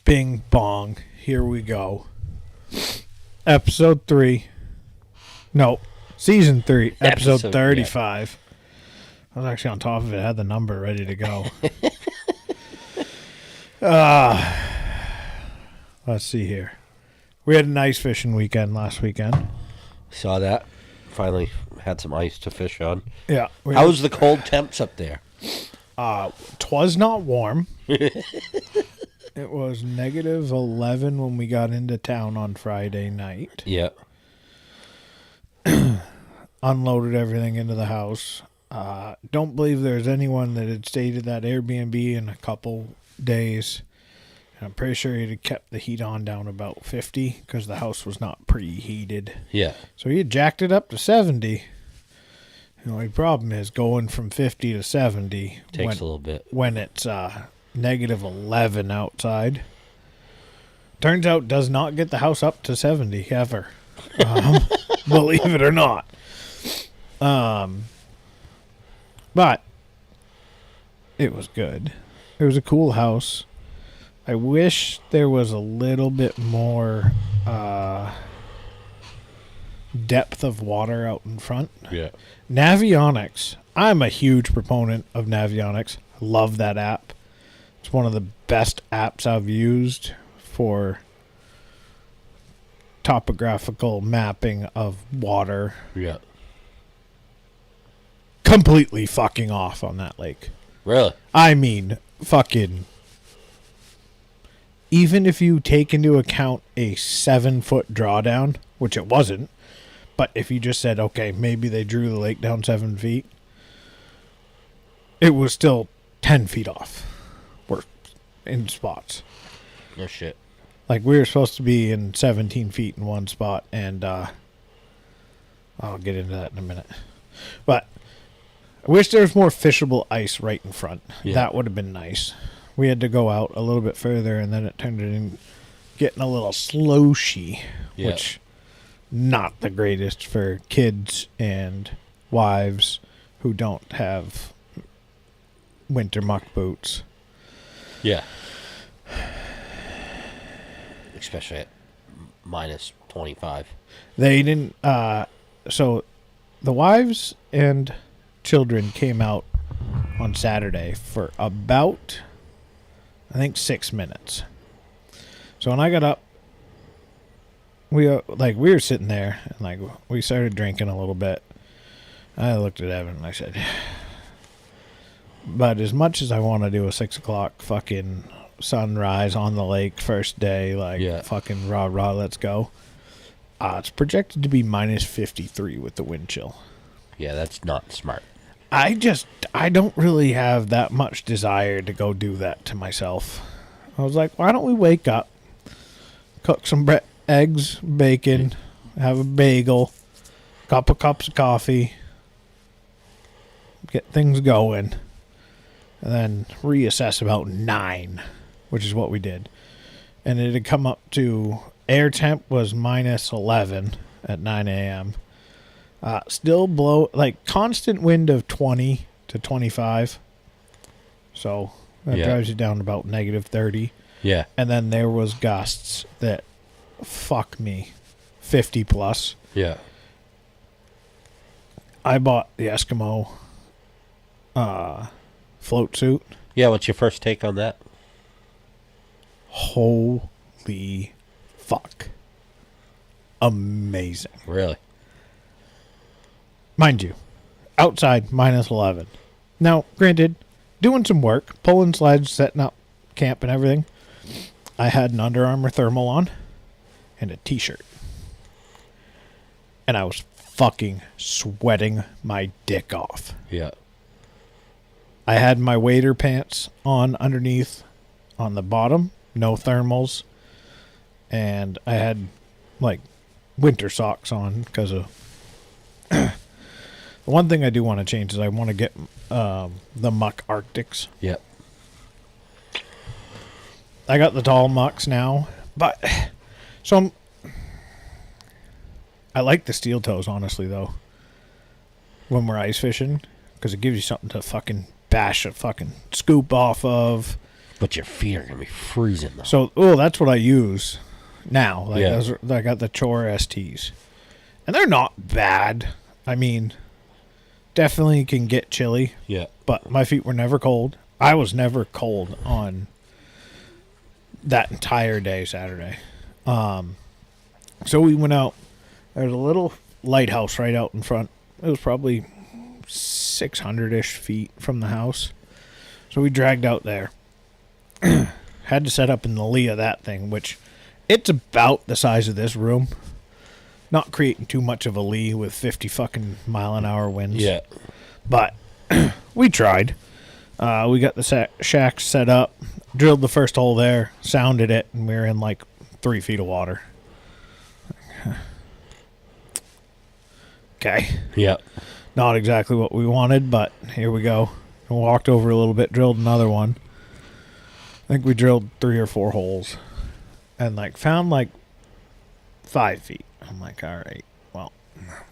Bing bong. Here we go. Episode 3. No, season 3. Episode 35. Yeah. I was actually on top of it. I had the number ready to go. Let's see here. We had an ice fishing weekend last weekend. Saw that. Finally had some ice to fish on. Yeah. How was the cold temps up there? 'Twas not warm. It was negative 11 when we got into town on Friday night. Yeah. Unloaded everything into the house. Don't believe there's anyone that had stayed at that Airbnb in a couple days. I'm pretty sure he had kept the heat on down about 50 because the house was not preheated. Yeah. So he had jacked it up to 70. The only problem is going from 50 to 70 takes a little bit when it's negative 11 outside. Turns out does not get the house up to 70 ever. Believe it or not. But it was good. It was a cool house. I wish there was a little bit more depth of water out in front. Yeah. Navionics. I'm a huge proponent of Navionics. I love that app. It's one of the best apps I've used for topographical mapping of water. Yeah. Completely fucking off on that lake. Really? I mean, fucking... Even if you take into account a 7-foot drawdown, which it wasn't, but if you just said, okay, maybe they drew the lake down 7 feet, it was still 10 feet off. Or in spots. No shit. Like, we were supposed to be in 17 feet in one spot, and I'll get into that in a minute. But I wish there was more fishable ice right in front. Yeah. That would have been nice. We had to go out a little bit further, and then it turned into getting a little slushy, which not the greatest for kids and wives who don't have winter muck boots. Yeah. Especially at minus 25. They didn't... so the wives and children came out on Saturday for about... I think 6 minutes. So when I got up, we were sitting there and we started drinking a little bit. I looked at Evan and I said, but as much as I want to do a 6 o'clock fucking sunrise on the lake first day, fucking rah, let's go. It's projected to be minus 53 with the wind chill. Yeah, that's not smart. I don't really have that much desire to go do that to myself. I was like, why don't we wake up, cook some eggs, bacon, have a bagel, couple cups of coffee, get things going, and then reassess about 9, which is what we did. And it had come up to, air temp was minus 11 at 9 a.m., still blow, constant wind of 20 to 25. So that drives you down to about negative 30. Yeah. And then there was gusts that, fuck me, 50 plus. Yeah. I bought the Eskimo float suit. Yeah, what's your first take on that? Holy fuck. Amazing. Really? Mind you, outside, minus 11. Now, granted, doing some work, pulling sleds, setting up camp and everything, I had an Under Armour thermal on and a t-shirt. And I was fucking sweating my dick off. Yeah. I had my wader pants on underneath on the bottom, no thermals, and I had, winter socks on because of... The one thing I do want to change is I want to get the Muck Arctics. Yep. I got the tall Mucks now, but I like the steel toes, honestly, though, when we're ice fishing, because it gives you something to fucking bash a fucking scoop off of. But your feet are gonna be freezing though. So, that's what I use now. Like, I got the Chore STs, and they're not bad. I mean, definitely can get chilly. Yeah. But my feet were never cold. I was never cold on that entire day Saturday. So we went out. There's a little lighthouse right out in front. It was probably 600-ish feet from the house. So we dragged out there. Had to set up in the lee of that thing, which it's about the size of this room. Not creating too much of a lee with 50 fucking mile-an-hour winds. Yeah. But we tried. We got the shack set up, drilled the first hole there, sounded it, and we were in like 3 feet of water. Okay. Yeah. Not exactly what we wanted, but here we go. We walked over a little bit, drilled another one. I think we drilled 3 or 4 holes and like found like 5 feet. I'm like, all right, well,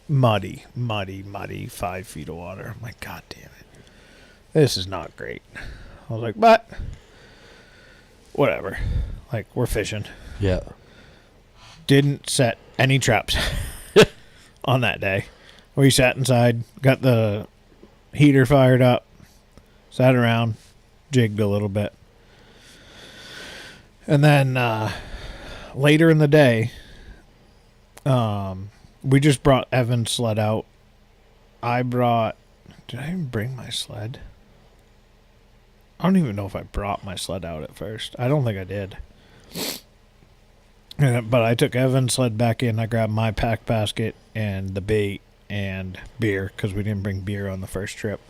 muddy, 5 feet of water. I'm like, God damn it. This is not great. I was like, but whatever. Like, we're fishing. Yeah. Didn't set any traps on that day. We sat inside, got the heater fired up, sat around, jigged a little bit. And then later in the day, we just brought Evan's sled out. Did I even bring my sled? I don't even know if I brought my sled out at first. I don't think I did. But I took Evan's sled back in. I grabbed my pack basket and the bait and beer, because we didn't bring beer on the first trip.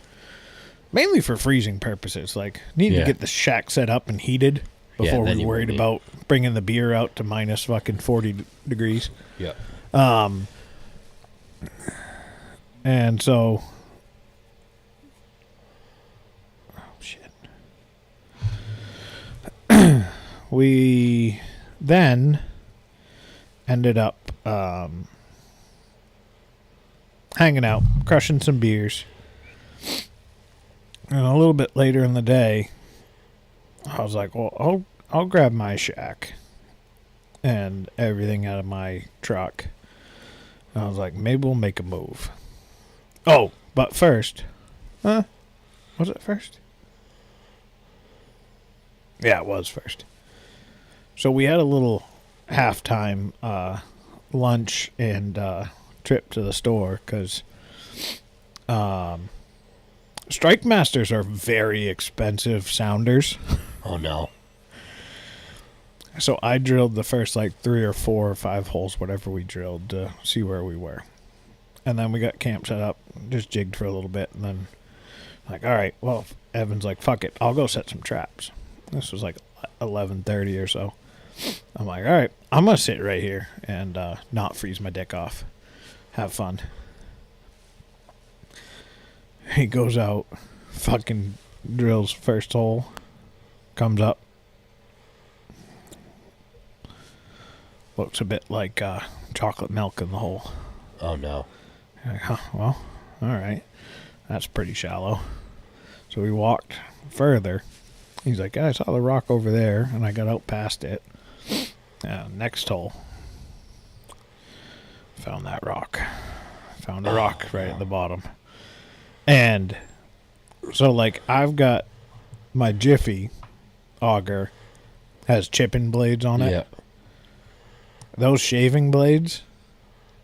Mainly for freezing purposes. Like, needed to get the shack set up and heated before we worried about bringing the beer out to minus fucking 40 degrees. Yeah. And so... Oh, shit. We then ended up hanging out, crushing some beers. And a little bit later in the day, I was like, well, I'll grab my shack and everything out of my truck. And I was like, maybe we'll make a move. Oh, but first. Was it first? Yeah, it was first. So we had a little halftime lunch and trip to the store, because Strike Masters are very expensive sounders. Oh, no. So I drilled the first like 3 or 4 or 5 holes, whatever we drilled, to see where we were. And then we got camp set up, just jigged for a little bit, and then like, all right, well, Evan's like, fuck it, I'll go set some traps. This was like 11:30 or so. I'm like, all right, I'm going to sit right here and not freeze my dick off. Have fun. He goes out, fucking drills first hole, comes up. Looks a bit like chocolate milk in the hole. Oh, no. Like, huh, well, all right. That's pretty shallow. So we walked further. He's like, I saw the rock over there, and I got out past it. Next hole. Found that rock. Found a rock right at the bottom. And so, like, I've got my Jiffy auger has chipping blades on it. Yeah. Those shaving blades,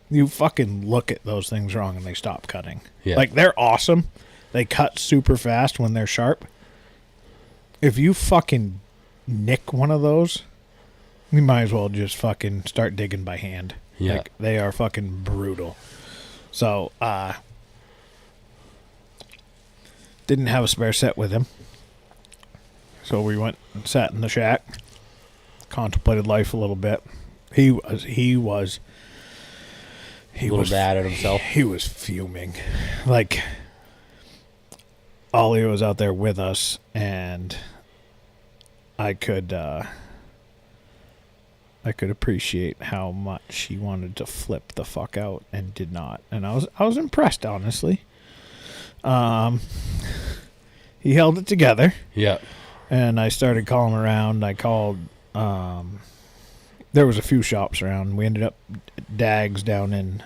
you fucking look at those things wrong and they stop cutting. Yeah. Like, they're awesome. They cut super fast when they're sharp. If you fucking nick one of those, you might as well just fucking start digging by hand. Yeah. Like, they are fucking brutal. So, didn't have a spare set with him. So we went and sat in the shack, contemplated life a little bit. He was a little mad at himself. He was fuming. Like, Ollie was out there with us, and I could appreciate how much he wanted to flip the fuck out and did not. And I was impressed, honestly. He held it together. Yeah. And I started calling around. I called. There was a few shops around. We ended up at Dag's down in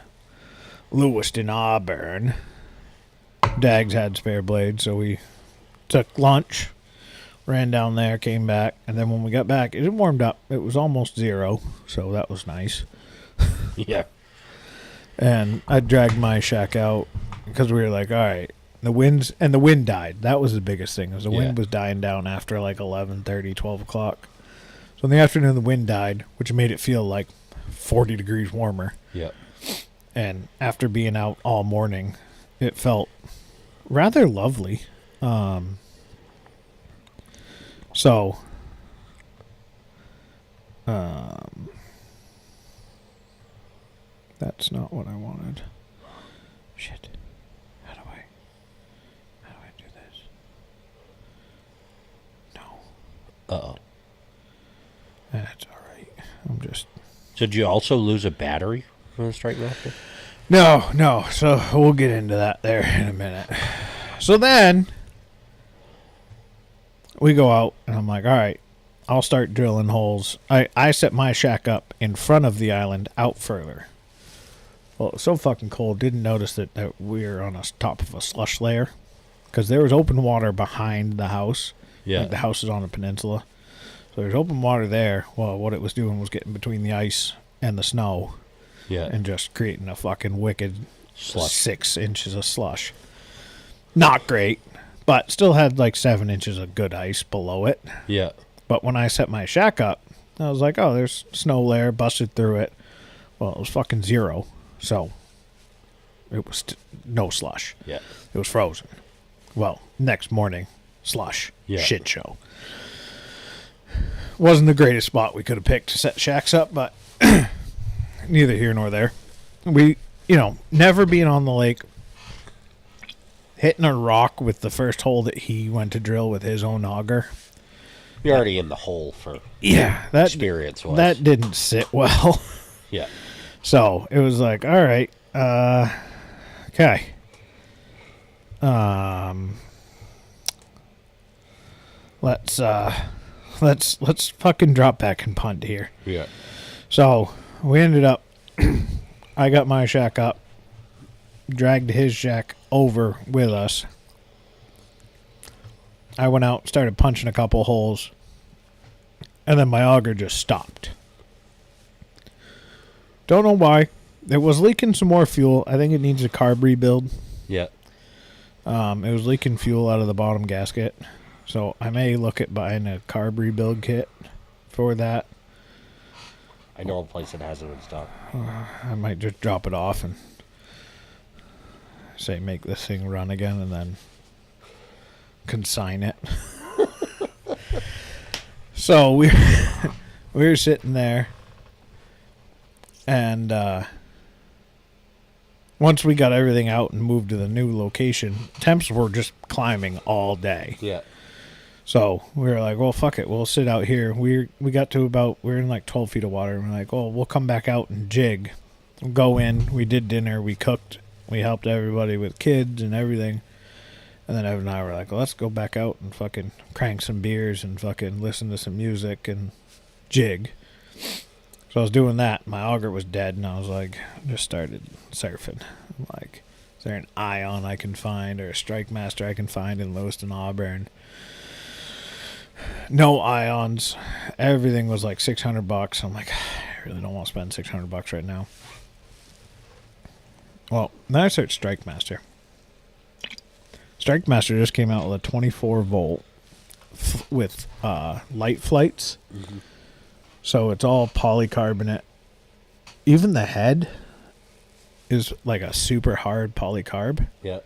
Lewiston, Auburn. Dag's had spare blades, so we took lunch, ran down there, came back, and then when we got back, it warmed up. It was almost 0, so that was nice. Yeah. And I dragged my shack out because we were like, all right, the wind died. That was the biggest thing. Was the wind was dying down after like 11:30, 12 o'clock. So in the afternoon, the wind died, which made it feel like 40 degrees warmer. Yeah. And after being out all morning, it felt rather lovely. So, that's not what I wanted. Shit. How do I do this? No. Uh-oh. That's all right. I'm just... So did you also lose a battery from the Strike Master? No. So we'll get into that there in a minute. So then we go out, and I'm like, all right, I'll start drilling holes. I set my shack up in front of the island out further. Well, it was so fucking cold, didn't notice that we were on top of a slush layer because there was open water behind the house. Yeah. Like the house is on a peninsula. So there's open water there. Well, what it was doing was getting between the ice and the snow. Yeah. And just creating a fucking wicked Slush. 6 inches of slush. Not great, but still had like 7 inches of good ice below it. Yeah. But when I set my shack up, I was like, oh, there's snow layer, busted through it. Well, it was fucking 0. So it was no slush. Yeah. It was frozen. Well, next morning, slush. Yeah. Shit show. Wasn't the greatest spot we could have picked to set shacks up, but neither here nor there. We, never being on the lake, hitting a rock with the first hole that he went to drill with his own auger. You're already in the hole for that experience-wise. That didn't sit well. Yeah. So it was like, all right, okay. Let's fucking drop back and punt here. Yeah. So we ended up, I got my shack up, dragged his shack over with us. I went out, started punching a couple holes, and then my auger just stopped. Don't know why. It was leaking some more fuel. I think it needs a carb rebuild. Yeah. It was leaking fuel out of the bottom gasket. So I may look at buying a carb rebuild kit for that. I know a place that has it in stock. I might just drop it off and say make this thing run again and then consign it. So we were sitting there, and once we got everything out and moved to the new location, temps were just climbing all day. Yeah. So we were like, well, fuck it. We'll sit out here. We got to we're in like 12 feet of water. And we're like, oh, we'll come back out and jig. We'll go in. We did dinner. We cooked. We helped everybody with kids and everything. And then Evan and I were like, well, let's go back out and fucking crank some beers and fucking listen to some music and jig. So I was doing that. My auger was dead. And I was like, just started surfing. I'm like, is there an Ion I can find or a Strike Master I can find in Lewiston, Auburn? No Ions. Everything was like $600. I'm like, I really don't want to spend $600 right now. Well, then I searched Strike Master. Strike Master just came out with a 24 volt with light flights. Mm-hmm. So it's all polycarbonate. Even the head is like a super hard polycarb. Yeah.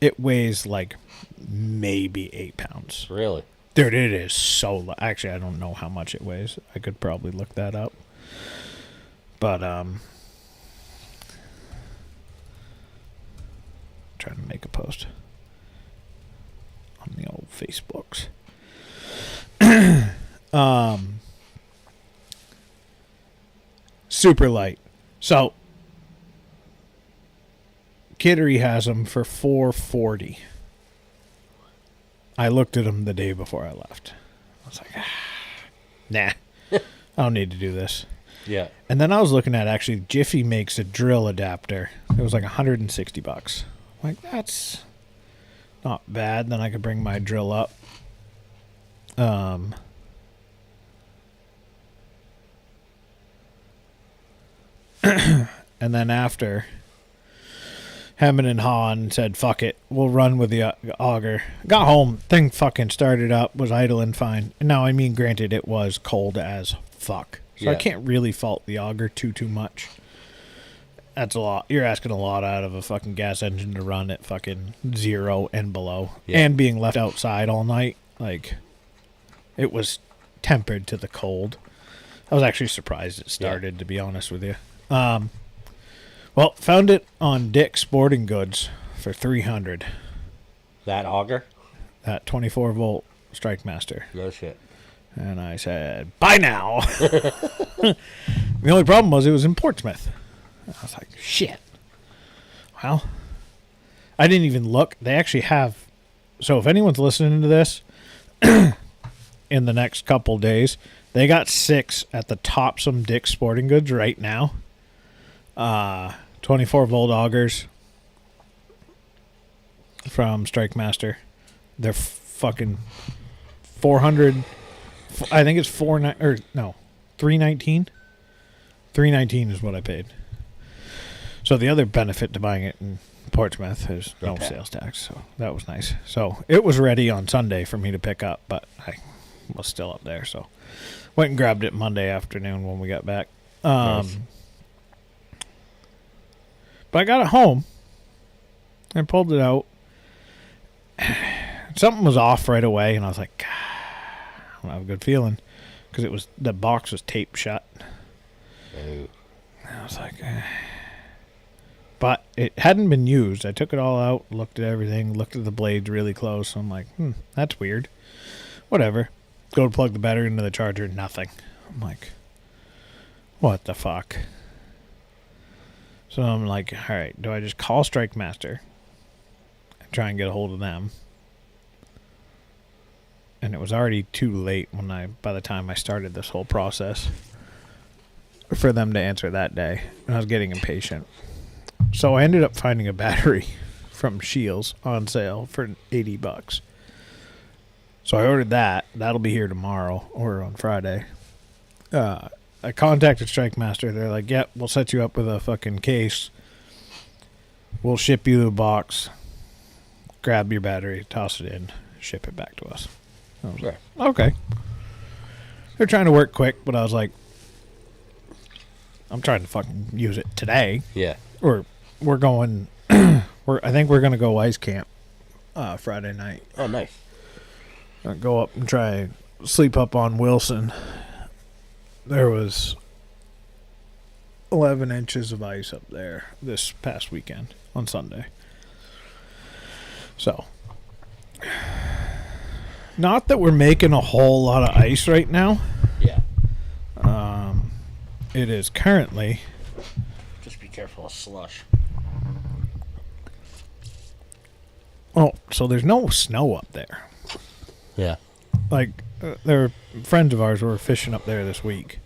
It weighs like maybe 8 pounds. Really? Dude, it is so light. Actually, I don't know how much it weighs. I could probably look that up. But, trying to make a post on the old Facebooks. Super light. So, Kittery has them for $440. I looked at them the day before I left. I was like, nah, I don't need to do this. Yeah. And then I was looking at, actually, Jiffy makes a drill adapter. It was like $160. I'm like, that's not bad. Then I could bring my drill up. And then after, Hammond and Han said, fuck it, we'll run with the auger. Got home, thing fucking started up, was idling fine. Now, I mean, granted, it was cold as fuck. So I can't really fault the auger too much. That's a lot. You're asking a lot out of a fucking gas engine to run at fucking 0 and below. Yeah. And being left outside all night. Like, it was tempered to the cold. I was actually surprised it started, to be honest with you. Well, found it on Dick's Sporting Goods for $300. That auger? That 24-volt Strike Master. No shit. And I said, buy now. The only problem was it was in Portsmouth. I was like, shit. Well, I didn't even look. They actually have. So if anyone's listening to this in the next couple days, they got 6 at the Topsome Dick's Sporting Goods right now. 24-volt augers from Strike Master. They're fucking 400. I think it's 319. 319 is what I paid. So the other benefit to buying it in Portsmouth is no sales tax. So that was nice. So it was ready on Sunday for me to pick up, but I was still up there. So went and grabbed it Monday afternoon when we got back. Nice. But I got it home and pulled it out. Something was off right away, and I was like, God, I don't have a good feeling, because the box was taped shut. Oh. I was like, but it hadn't been used. I took it all out, looked at everything, looked at the blades really close. So I'm like, that's weird. Whatever. Go to plug the battery into the charger, nothing. I'm like, what the fuck? So I'm like, all right, do I just call Strike Master and try and get a hold of them? And it was already too late by the time I started this whole process for them to answer that day. And I was getting impatient. So I ended up finding a battery from Shields on sale for $80. So I ordered that. That'll be here tomorrow or on Friday. I contacted Strike Master. They're like, yep, we'll set you up with a fucking case. We'll ship you the box. Grab your battery, toss it in, ship it back to us. I was like, okay. They're trying to work quick, but I was like, I'm trying to fucking use it today. Yeah. Or we're going, I think we're going to go ice camp Friday night. Oh, nice. I'll go up and try sleep up on Wilson. There was 11 inches of ice up there this past weekend on Sunday. So, not that we're making a whole lot of ice right now. Yeah. It is currently. Just be careful of slush. Oh, so there's no snow up there. Yeah. Like, there are friends of ours who were fishing up there this week.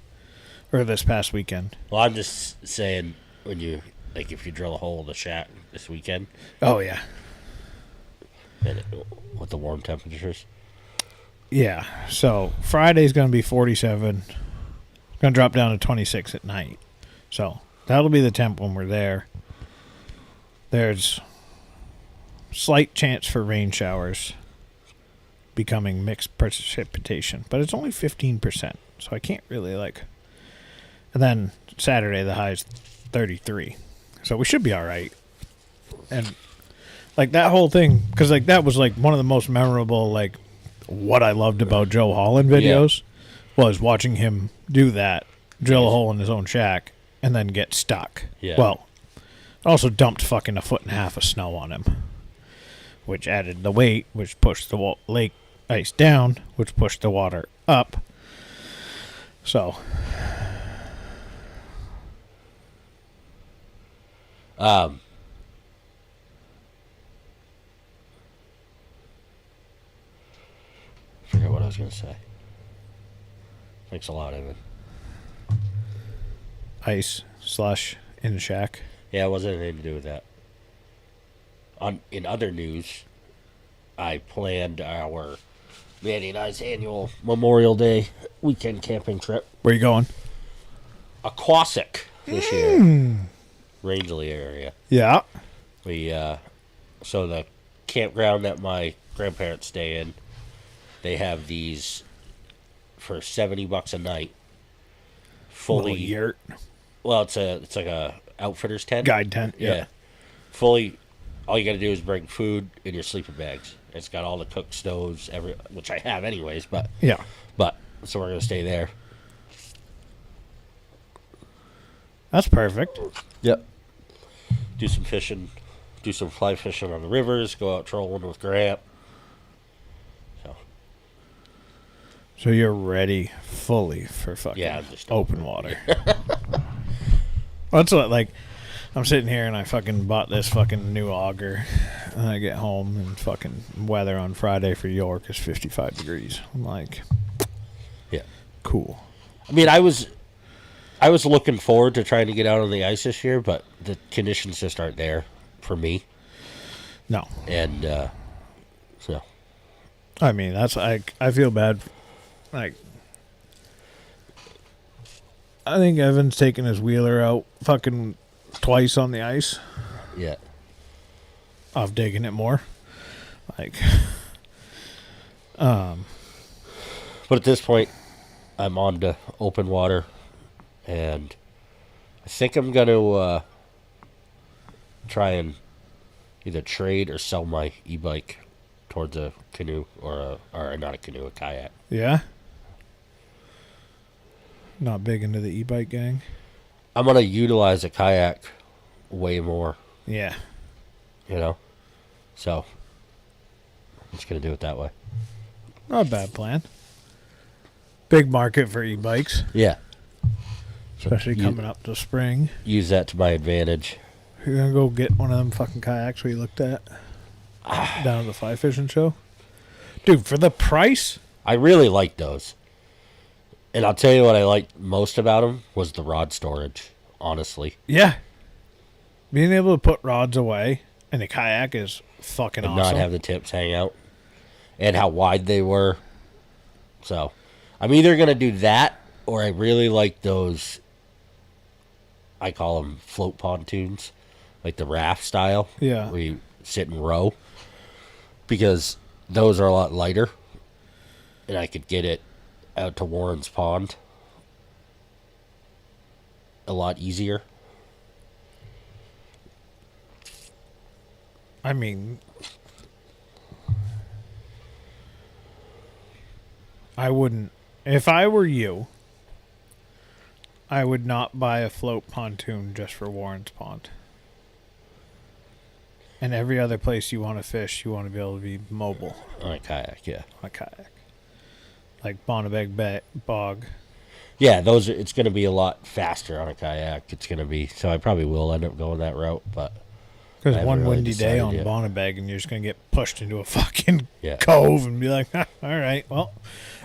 Or this past weekend. Well, I'm just saying, if you drill a hole in the shack this weekend. Oh, yeah. And with the warm temperatures. Yeah. So, Friday's going to be 47. Going to drop down to 26 at night. So, that'll be the temp when we're there. There's slight chance for rain showers becoming mixed precipitation. But it's only 15%. So, I can't really, And then Saturday, the high is 33. So we should be all right. And, that whole thing, because, that was, one of the most memorable, what I loved about Joe Holland videos was watching him do that, drill a hole in his own shack, and then get stuck. Yeah. Well, also dumped fucking 1.5 feet of snow on him, which added the weight, which pushed the lake ice down, which pushed the water up. So... gonna say. Thanks a lot, Evan. Ice slush in the shack. Yeah, it wasn't anything to do with that. In other news, I planned our Manny and I's annual Memorial Day weekend camping trip. Where you going? Aquasic this year. Rangeley area. Yeah. We so the campground that my grandparents stay in, they have these for $70 a night. Fully Little yurt. Well, it's like a outfitter's tent. Guide tent. Yeah. Fully. All you got to do is bring food in your sleeping bags. It's got all the cook stoves, which I have anyways. But Yeah. So we're gonna stay there. That's perfect. Yep. Do some fishing, do some fly fishing on the rivers. Go out trolling with Grant. So you're ready fully for fucking just open water. That's what, like, I'm sitting here and I fucking bought this fucking new auger. And I get home and fucking weather on Friday for York is 55 degrees. I'm like, yeah, cool. I mean, I was looking forward to trying to get out on the ice this year, but the conditions just aren't there for me. No. And so. I mean, that's like, I feel bad. Like, I think Evan's taken his wheeler out fucking twice on the ice. Yeah. Of digging it more. Like, but at this point, I'm on to open water, and I think I'm gonna try and either trade or sell my e-bike towards a canoe or not a canoe, a kayak. yeah. Not big into the e-bike gang. I'm gonna utilize a kayak way more. Yeah. You know, so I'm just gonna do it that way. Not a bad plan. Big market for e-bikes, Yeah. especially coming up to spring. Use that to my advantage. You're gonna go get one of them fucking kayaks we looked at down at the fly fishing show, dude. For the price, I really like those. And I'll tell you what I liked most about them was the rod storage, honestly. yeah. Being able to put rods away in a kayak is fucking And awesome. not have the tips hang out. And how wide they were. So, I'm either going to do that, or I really like those, I call them float pontoons. Like the raft style. Yeah. Where you sit and row. Because those are a lot lighter. And I could get it out to Warren's Pond a lot easier. I mean, I wouldn't. If I were you, I would not buy a float pontoon just for Warren's Pond. And every other place you want to fish, you want to be able to be mobile On a kayak, yeah. on a kayak. Like Bonnebeg Bog. Yeah, it's going to be a lot faster on a kayak. It's going to be, so I probably will end up going that route, but Because I one haven't really windy day decided on yet. Bonnebeg and you're just going to get pushed into a fucking Yeah. cove and be like, all right, well,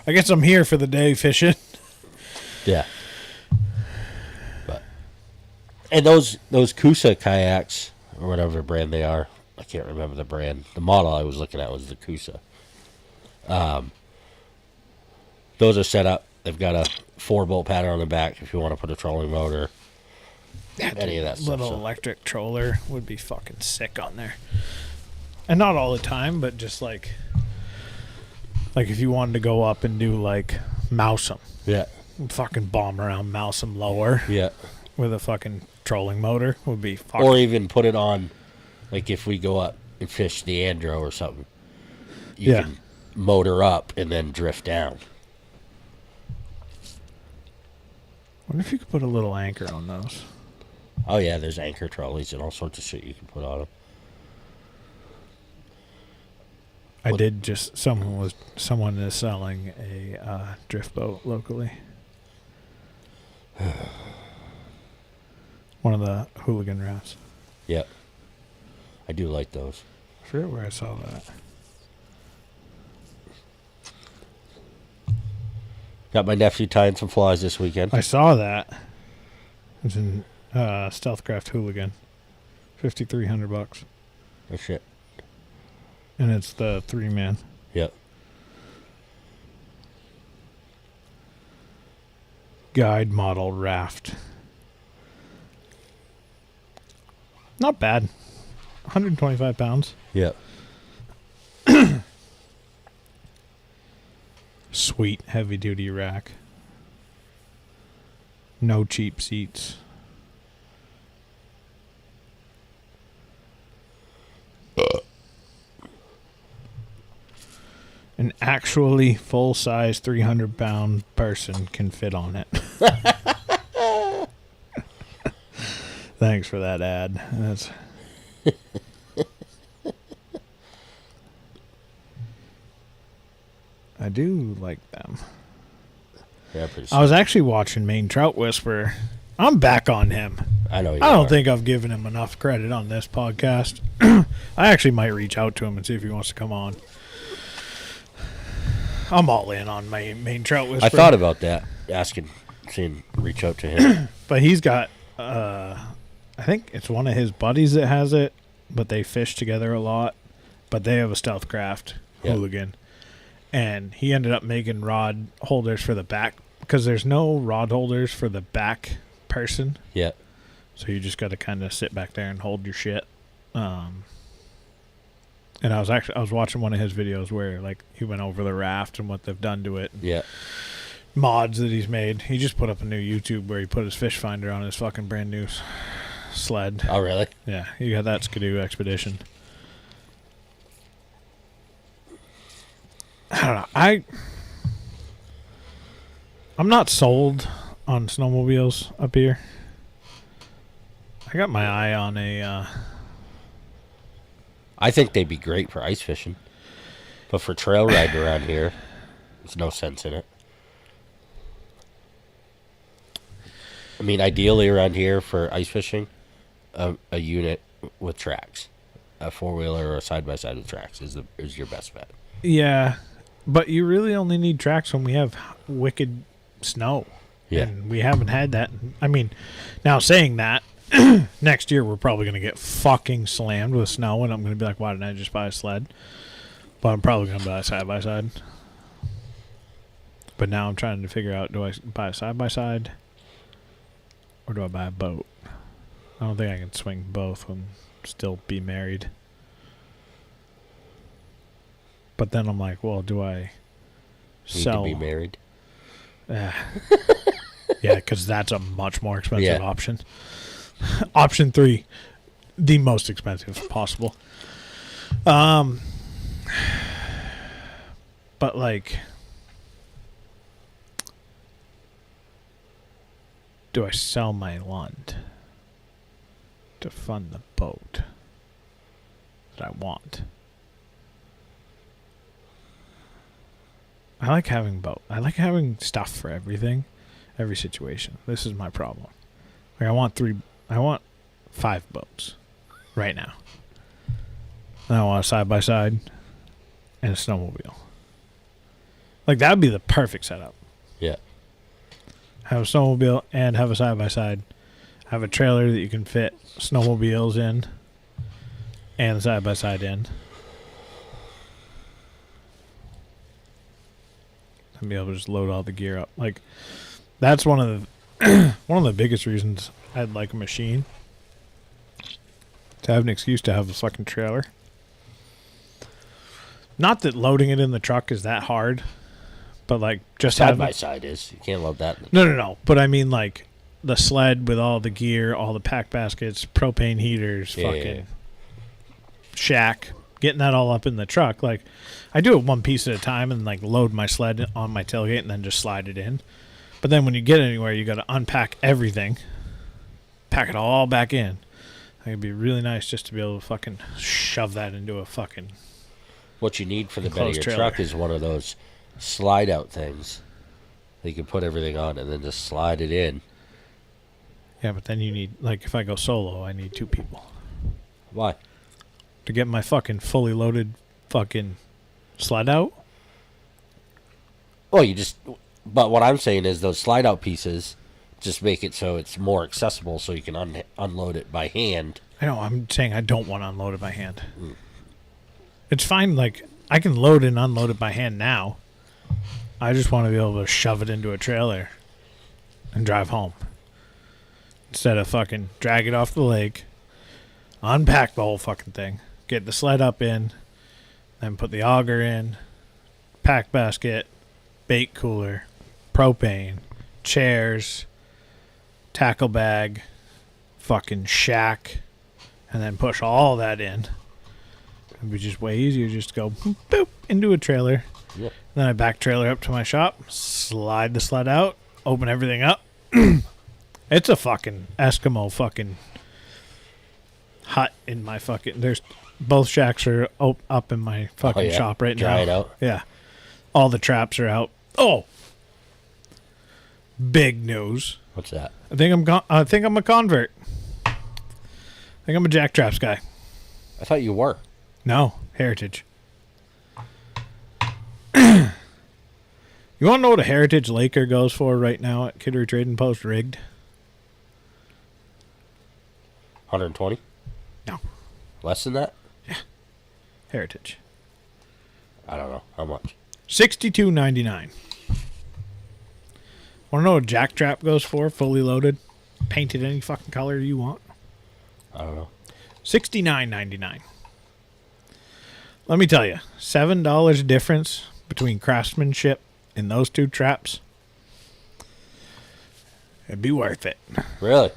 I guess I'm here for the day fishing. yeah. But and those Kusa kayaks or whatever brand they are, I can't remember the brand. The model I was looking at was the Kusa. Those are set up. They've got a 4-bolt pattern on the back if you want to put a trolling motor. Any of that stuff. Little electric troller would be fucking sick on there. And not all the time, but just like if you wanted to go up and do like mouse 'em, Yeah. fucking bomb around mouse 'em lower Yeah. with a fucking trolling motor would be fucking. Or even put it on, like if we go up and fish the Andro or something, you can motor up and then drift down. Wonder if you could put a little anchor on those. Oh yeah, there's anchor trolleys and all sorts of shit you can put on them. I did just someone is selling a drift boat locally. One of the hooligan rafts. Yep. I do like those. I forget where I saw that. Got my nephew tying some flies this weekend. I saw that. It's in Stealthcraft Hooligan. $5,300. Oh, shit. And it's the 3-man. Yep. Guide model raft. Not bad. 125 pounds. Yep. Sweet heavy duty rack. No cheap seats. An actually full-size 300-pound person can fit on it. Thanks for that ad. That's I do like them. Yeah, pretty I was actually watching Maine Trout Whisperer. I'm back on him. I know you I don't are. think I've given him enough credit on this podcast. I actually might reach out to him and see if he wants to come on. I'm all in on my Maine Trout Whisperer. I thought about that, reach out to him. But he's got, I think it's one of his buddies that has it, but they fish together a lot. But they have a Stealthcraft Hooligan. And he ended up making rod holders for the back, because there's no rod holders for the back person. Yeah. So you just got to kind of sit back there and hold your shit. And I was watching one of his videos where like he went over the raft and what they've done to it. Yeah. Mods that he's made. He just put up a new YouTube where he put his fish finder on his fucking brand new sled. Oh, really? Yeah, he got that Skidoo Expedition. I don't know. I'm not sold on snowmobiles up here. I got my eye on a I think they'd be great for ice fishing. But for trail riding around here, there's no sense in it. I mean, ideally around here for ice fishing, a unit with tracks. A four-wheeler or a side-by-side with tracks is your best bet. Yeah, but you really only need tracks when we have wicked snow. Yeah. And we haven't had that. I mean, now saying that, next year we're probably going to get fucking slammed with snow, and I'm going to be like, why didn't I just buy a sled? But I'm probably going to buy a side-by-side. But now I'm trying to figure out, do I buy a side-by-side or do I buy a boat? I don't think I can swing both and still be married. But then I'm like, well, do I sell? Need to be married. Yeah, because that's a much more expensive Yeah. option. Option 3, the most expensive possible. But like, do I sell my Lund to fund the boat that I want? I like having boat. I like having stuff for everything, every situation. This is my problem. Like I want 5 boats right now. And I want a side-by-side and a snowmobile. Like that would be the perfect setup. Yeah. Have a snowmobile and have a side-by-side. Have a trailer that you can fit snowmobiles in and a side-by-side in. And be able to just load all the gear up. Like that's one of the biggest reasons I'd like a machine. To have an excuse to have a fucking trailer. Not that loading it in the truck is that hard, but like just Side having by side is. You can't load that. No. But I mean like the sled with all the gear, all the pack baskets, propane heaters, fucking shack, getting that all up in the truck. Like I do it one piece at a time and like load my sled on my tailgate and then just slide it in. But then when you get anywhere, you got to unpack everything, pack it all back in. Like, it'd be really nice just to be able to fucking shove that into a fucking. What you need for the bed of your trailer. truck is one of those slide out things. That you can put everything on and then just slide it in. Yeah, but then you need, like, if I go solo, I need 2 people. Why? To get my fucking fully loaded fucking sled out? Well, you just But what I'm saying is those slide out pieces just make it so it's more accessible, so you can unload it by hand. I know. I'm saying I don't want to unload it by hand. It's fine. Like, I can load and unload it by hand now. I just want to be able to shove it into a trailer and drive home. Instead of fucking drag it off the lake, unpack the whole fucking thing, get the sled up in, then put the auger in, pack basket, bait cooler, propane, chairs, tackle bag, fucking shack, and then push all that in. It'd be just way easier just to go boop, boop into a trailer. Yep. Then I back trailer up to my shop, slide the sled out, open everything up. It's a fucking Eskimo fucking hut in my fucking... There's both shacks are up in my fucking shop right now. Dry it out. Yeah. All the traps are out. Oh! Big news. What's that? I think I'm a convert. I think I'm a jack traps guy. I thought you were. No, Heritage. You want to know what a Heritage Laker goes for right now at Kidder Trading Post rigged? 120? No. Less than that? Yeah. Heritage. I don't know. How much? $62.99. Want to know what a jack trap goes for, fully loaded? Painted any fucking color you want? I don't know. $69.99. Let me tell you, $7 difference between craftsmanship in those two traps. It'd be worth it. Really?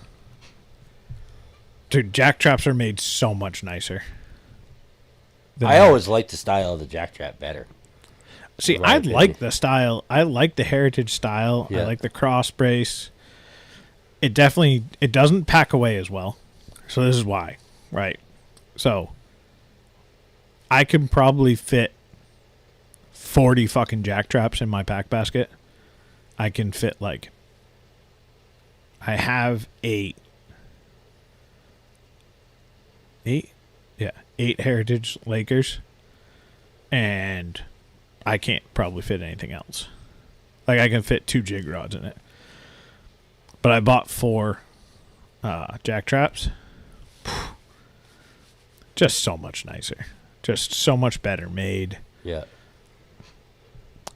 Dude, jack traps are made so much nicer. I always liked the style of the jack trap better. See, I like the style. I like the Heritage style. Yeah. I like the cross brace. It doesn't pack away as well. So this is why, right? So I could probably fit 40 fucking jack traps in my pack basket. I can fit I have 8 Heritage Lakers, and I can't probably fit anything else. I can fit 2 jig rods in it. But I bought 4 jack traps. Just so much nicer. Just so much better made. Yeah.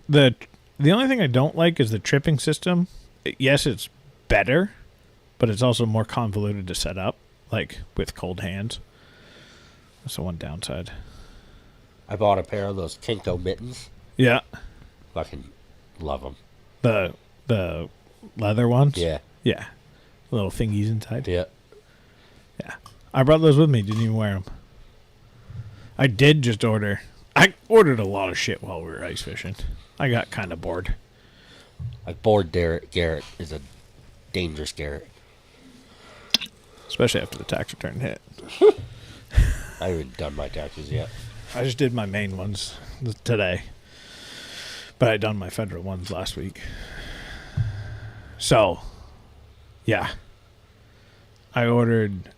The only thing I don't like is the tripping system. Yes, it's better, but it's also more convoluted to set up, with cold hands. That's the one downside. I bought a pair of those Kinko mittens. Yeah. Fucking love them. The leather ones? Yeah. Yeah. Little thingies inside. Yeah. Yeah. I brought those with me. Didn't even wear them. I did just order. I ordered a lot of shit while we were ice fishing. I got kind of bored. Bored Garrett is a dangerous Garrett. Especially after the tax return hit. I haven't done my taxes yet. I just did my main ones today. But I done my federal ones last week. So, yeah. I ordered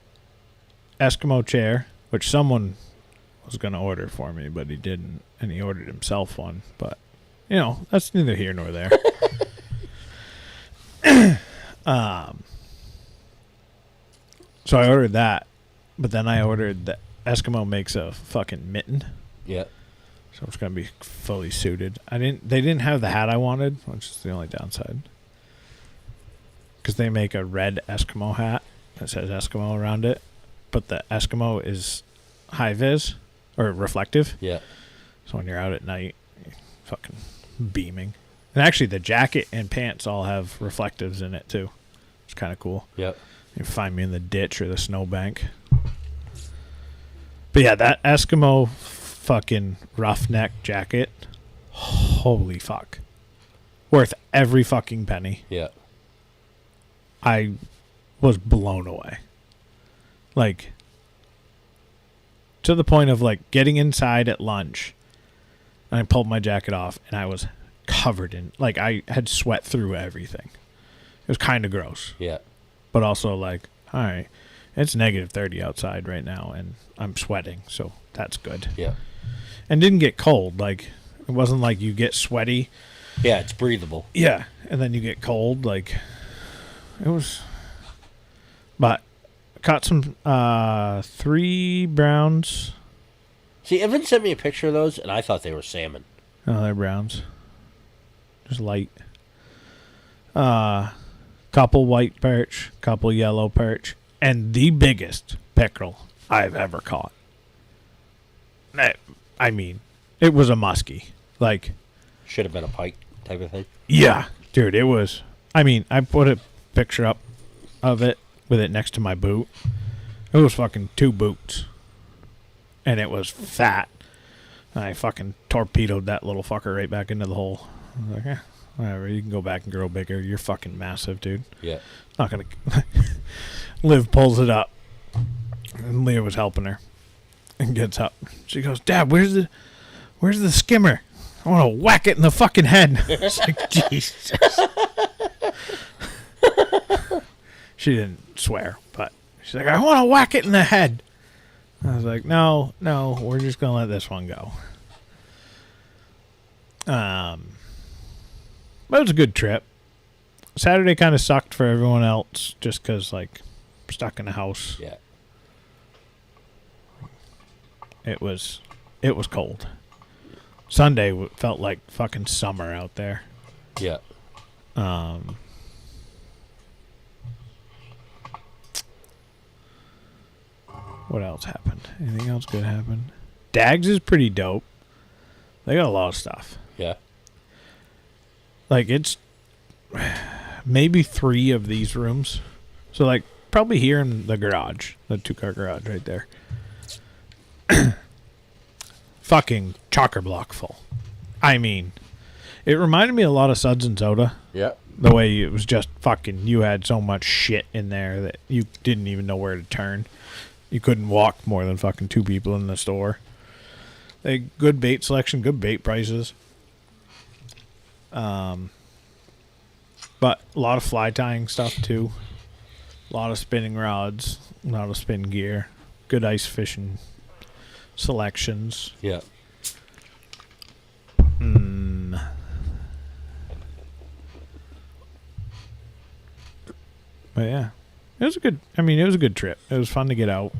Eskimo chair, which someone was going to order for me, but he didn't. And he ordered himself one. But, that's neither here nor there. So I ordered that. But then I ordered the Eskimo makes a fucking mitten. Yeah. So it's going to be fully suited. They didn't have the hat I wanted, which is the only downside. Because they make a red Eskimo hat that says Eskimo around it. But the Eskimo is high vis or reflective. Yeah. So when you're out at night, you're fucking beaming. And actually the jacket and pants all have reflectives in it too. It's kind of cool. Yep. You find me in the ditch or the snowbank. But yeah, that Eskimo fucking roughneck jacket, holy fuck. Worth every fucking penny. Yeah. I was blown away. To the point of getting inside at lunch, and I pulled my jacket off and I was covered in, I had sweat through everything. It was kind of gross. Yeah. But also all right, it's negative 30 outside right now and I'm sweating, so that's good. Yeah. And didn't get cold. It wasn't like you get sweaty Yeah, it's breathable. Yeah, and then you get cold. Like, it was. But caught some 3 browns. See, Evan sent me a picture of those, and I thought they were salmon. No, they're browns. Just light. Couple white perch, couple yellow perch, and the biggest pickerel I've ever caught. I mean, it was a muskie. Like, Should have been a pike type of thing. yeah, dude, it was. I mean, I put a picture up of it with it next to my boot. It was fucking 2 boots. And it was fat. I fucking torpedoed that little fucker right back into the hole. I was like, whatever, you can go back and grow bigger. You're fucking massive, dude. Yeah. Not gonna. Liv pulls it up. And Leah was helping her. And gets up. She goes, Dad, where's the skimmer? I want to whack it in the fucking head. It's like, Jesus. She didn't swear, but she's like, I want to whack it in the head. I was like, no, we're just going to let this one go. But it was a good trip. Saturday kind of sucked for everyone else just because, like, stuck in the house. Yeah. It was cold. Sunday felt like fucking summer out there. Yeah. What else happened? Anything else good happened? Dags is pretty dope. They got a lot of stuff. Yeah. Like, it's maybe 3 of these rooms. So, like, probably here in the garage, the 2-car garage right there. Fucking chocker block full. I mean, it reminded me a lot of Suds and Soda. Yeah. The way it was just fucking, you had so much shit in there that you didn't even know where to turn. You couldn't walk more than fucking 2 people in the store. They good bait selection, good bait prices. But a lot of fly tying stuff too. A lot of spinning rods, a lot of spin gear, good ice fishing selections. Yeah. But yeah, it was a good trip. It was fun to get out,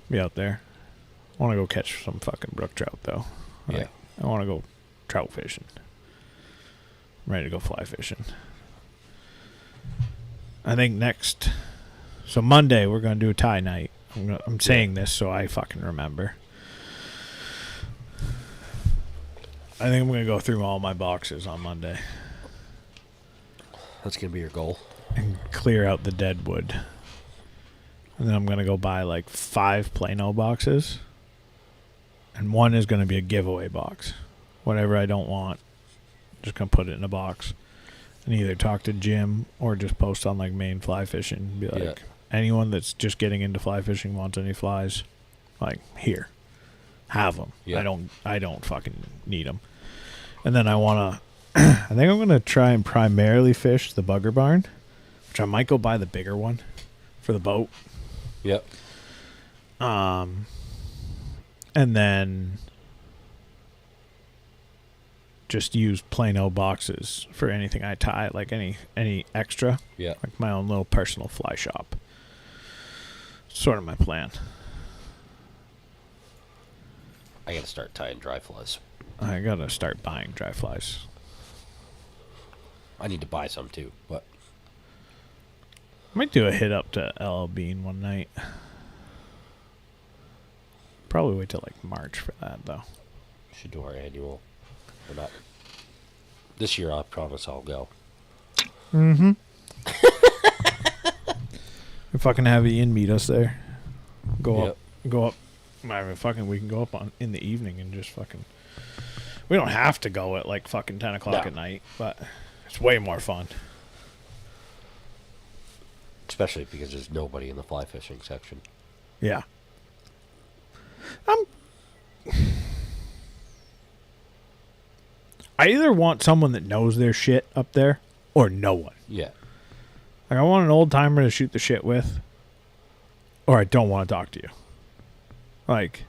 be out there. I want to go catch some fucking brook trout though. Yeah. I want to go trout fishing. I'm ready to go fly fishing. I think so Monday we're going to do a tie night. I'm saying this so I fucking remember. I think I'm going to go through all my boxes on Monday. That's going to be your goal. And clear out the dead wood. And then I'm going to go buy like 5 Plano boxes. And 1 is going to be a giveaway box. Whatever I don't want, just going to put it in a box. And either talk to Jim or just post on like Maine Fly Fishing. Be like, anyone that's just getting into fly fishing wants any flies, like, here. Have them. Yeah. I don't fucking need them. And then I want to, I think I'm going to try and primarily fish the bugger barn, which I might go buy the bigger one for the boat. Yep. And then just use Plano boxes for anything I tie, like any extra. Yeah. Like my own little personal fly shop. Sort of my plan. I got to start tying dry flies. I got to start buying dry flies. I need to buy some too, but I might do a hit up to LL Bean one night. Probably wait till like March for that though. should do our annual. We're not. This year, I promise I'll go. Mm-hmm. We fucking have Ian meet us there. Go up. I mean, fucking, we can go up in the evening and just fucking. We don't have to go at like fucking 10 o'clock at night, but it's way more fun. Especially because there's nobody in the fly fishing section. Yeah. I either want someone that knows their shit up there or no one. Yeah. Like, I want an old timer to shoot the shit with, or I don't want to talk to you. Like,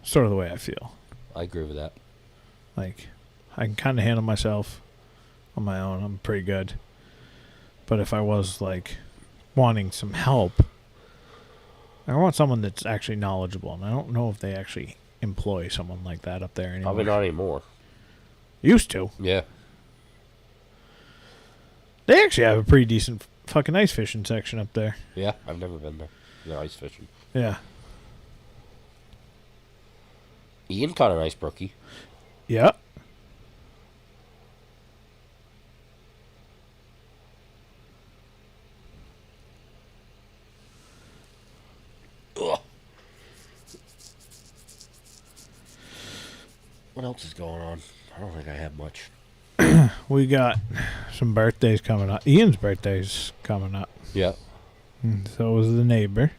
sort of the way I feel. I agree with that. Like, I can kind of handle myself on my own. I'm pretty good. But if I was like wanting some help, I want someone that's actually knowledgeable, and I don't know if they actually employ someone like that up there anymore. Probably not anymore. Used to. Yeah. They actually have a pretty decent fucking ice fishing section up there. Yeah, I've never been there. No ice fishing. Yeah. Ian caught an ice brookie. Yeah. Ugh. What else is going on? I don't think I have much. We got some birthdays coming up. Ian's birthday's coming up. Yeah. And so was the neighbor.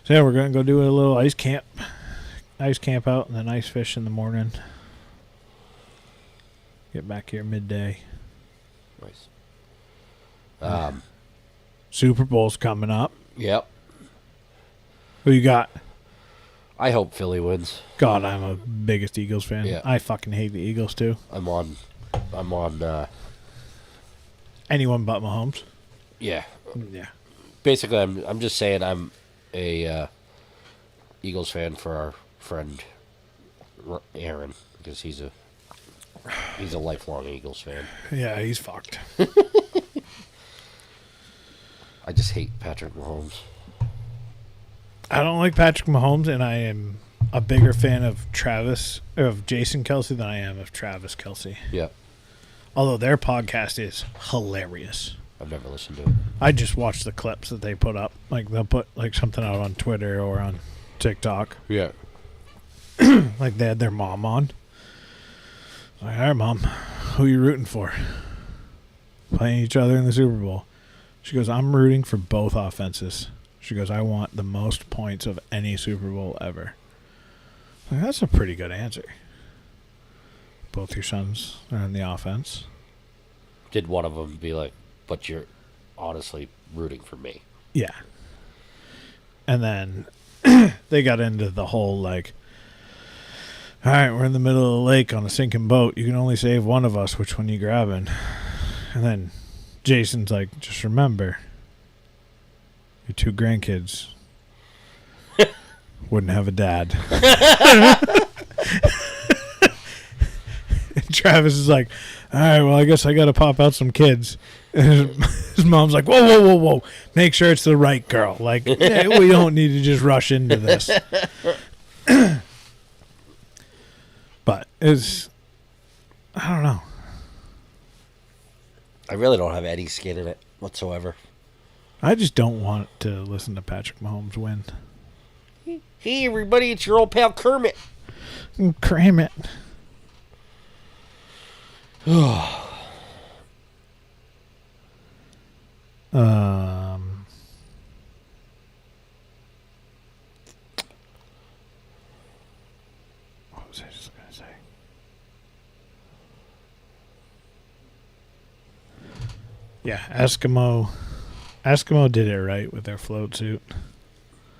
So yeah, we're going to go do a little ice camp out and then ice fish in the morning. Get back here midday. Nice. Super Bowl's coming up. Yep. Who you got? I hope Philly wins. God, I'm a biggest Eagles fan. Yeah. I fucking hate the Eagles too. I'm on Anyone but Mahomes. yeah. Yeah. Basically, I'm just saying I'm a Eagles fan for our friend Aaron, because he's a lifelong Eagles fan. Yeah, he's fucked. I just hate Patrick Mahomes. I don't like Patrick Mahomes, and I am a bigger fan of Jason Kelsey than I am of Travis Kelsey. Yeah. Although their podcast is hilarious. I've never listened to it. I just watch the clips that they put up. Like they'll put like something out on Twitter or on TikTok. Yeah. Like they had their mom on. Like, all right, Mom, who you rooting for? Playing each other in the Super Bowl. She goes, I'm rooting for both offenses. She goes, I want the most points of any Super Bowl ever. Like, that's a pretty good answer. Both your sons are in the offense. Did one of them be like, but you're honestly rooting for me? Yeah. And then they got into the whole like, all right, we're in the middle of the lake on a sinking boat. You can only save one of us. Which one you grabbing? And then Jason's like, just remember, your two grandkids wouldn't have a dad. And Travis is like, all right, well, I guess I got to pop out some kids. And his mom's like, whoa, whoa, whoa, whoa. Make sure it's the right girl. Like, we don't need to just rush into this. But I don't know. I really don't have any skin in it whatsoever. I just don't want to listen to Patrick Mahomes win. Hey, everybody, it's your old pal Kermit. Cram it. What was I just gonna say? Yeah, Eskimo did it right with their float suit.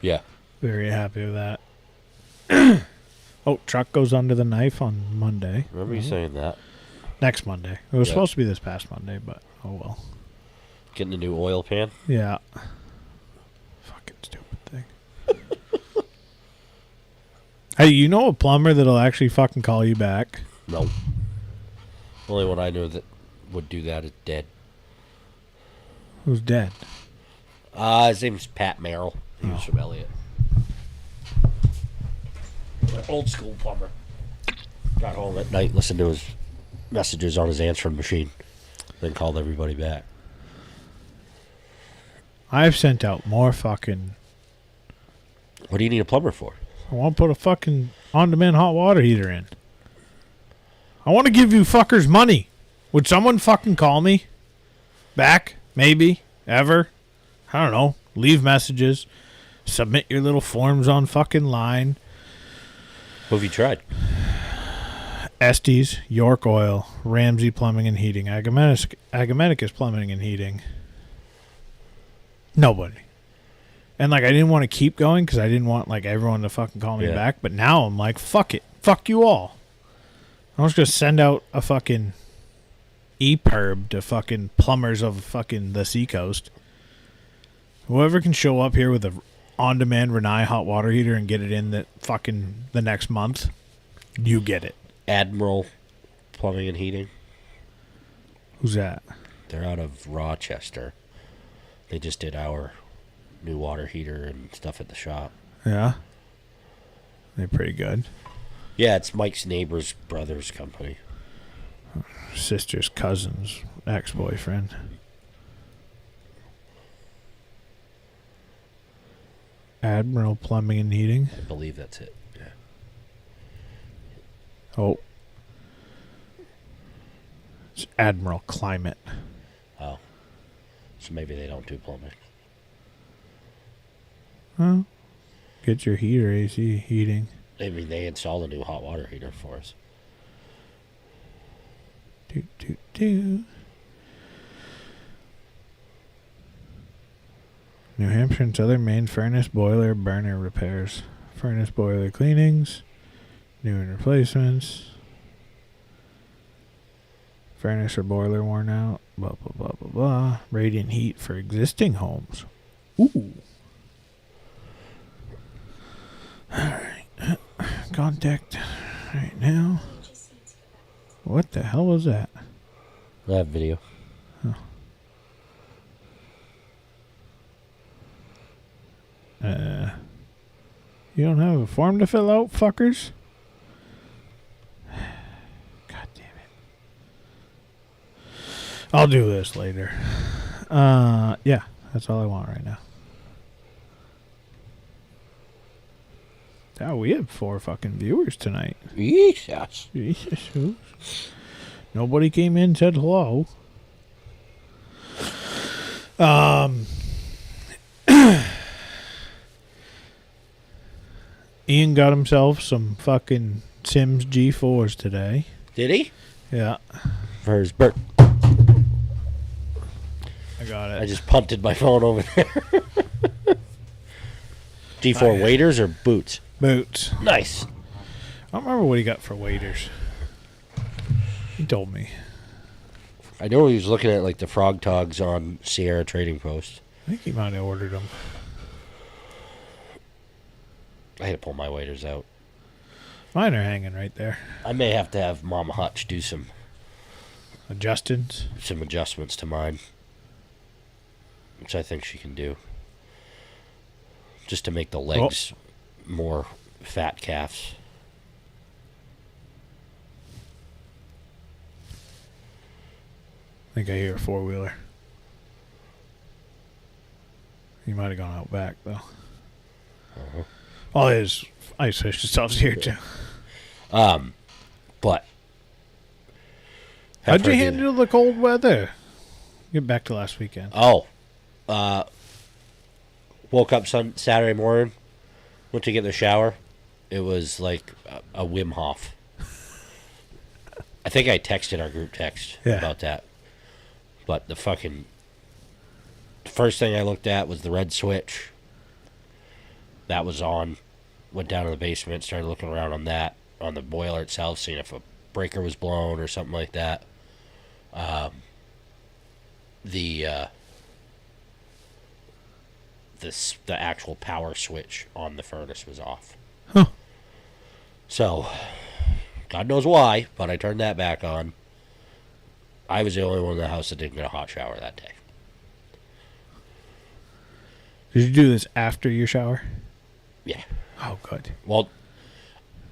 Yeah. Very happy with that. Oh, truck goes under the knife on Monday. Remember you saying that? Next Monday. It was supposed to be this past Monday, but oh well. Getting a new oil pan? Yeah. Fucking stupid thing. Hey, you know a plumber that'll actually fucking call you back? No. Only one I know that would do that is dead. Who's dead? His name's Pat Merrill. He was from Elliott. Old school plumber. Got home at night, listened to his messages on his answering machine, then called everybody back. I've sent out more fucking... What do you need a plumber for? I want to put a fucking on-demand hot water heater in. I want to give you fuckers money. Would someone fucking call me back? Maybe. Ever? I don't know. Leave messages. Submit your little forms on fucking line. Who have you tried? Estes, York Oil, Ramsey Plumbing and Heating, Agamenticus Plumbing and Heating. Nobody. And like I didn't want to keep going because I didn't want like everyone to fucking call me back. But now I'm like, fuck it, fuck you all. I was gonna send out a fucking EPIRB to fucking plumbers of fucking the seacoast. Whoever can show up here with a on-demand Rinnai hot water heater and get it in the next month, you get it. Admiral Plumbing and Heating. Who's that? They're out of Rochester. They just did our new water heater and stuff at the shop. Yeah. They're pretty good. Yeah, it's Mike's neighbor's brother's company. Sister's cousin's ex-boyfriend. Admiral Plumbing and Heating. I believe that's it. Yeah. Oh. It's Admiral Climate. Oh. So maybe they don't do plumbing. Well, get your heater AC heating. I mean, they installed a new hot water heater for us. New Hampshire and Southern Maine furnace boiler burner repairs. Furnace boiler cleanings. New and replacements. Furnace or boiler worn out. Blah, blah, blah, blah, blah. Radiant heat for existing homes. Ooh. Alright. Contact right now. What the hell was that? That video. Oh. You don't have a form to fill out, fuckers? God damn it. I'll do this later. Yeah, that's all I want right now. Oh, we have 4 fucking viewers tonight. Jesus. Jesus. Nobody came in and said hello. Ian got himself some fucking Sims G4s today. Did he? Yeah. For his birth. I got it. I just punted my phone over there. G4 waders or boots? Boots. Nice. I don't remember what he got for waders. He told me. I know he was looking at like the frog togs on Sierra Trading Post. I think he might have ordered them. I had to pull my waders out. Mine are hanging right there. I may have to have Mama Hutch do some Adjustments. adjustments to mine, which I think she can do, just to make the legs more fat calves. I think I hear a 4-wheeler. He might have gone out back, though. Uh-huh. All his ice fish stuff's here, too. But how'd you handle the cold weather? Get back to last weekend. Oh, woke up Saturday morning, went to get in the shower. It was like a Wim Hof. I think I texted our group text about that. But the first thing I looked at was the red switch. That was on. Went down to the basement, started looking around on that, on the boiler itself, seeing if a breaker was blown or something like that. The actual power switch on the furnace was off. Huh. So, God knows why, but I turned that back on. I was the only one in the house that didn't get a hot shower that day. Did you do this after your shower? Yeah. Oh, good. Well,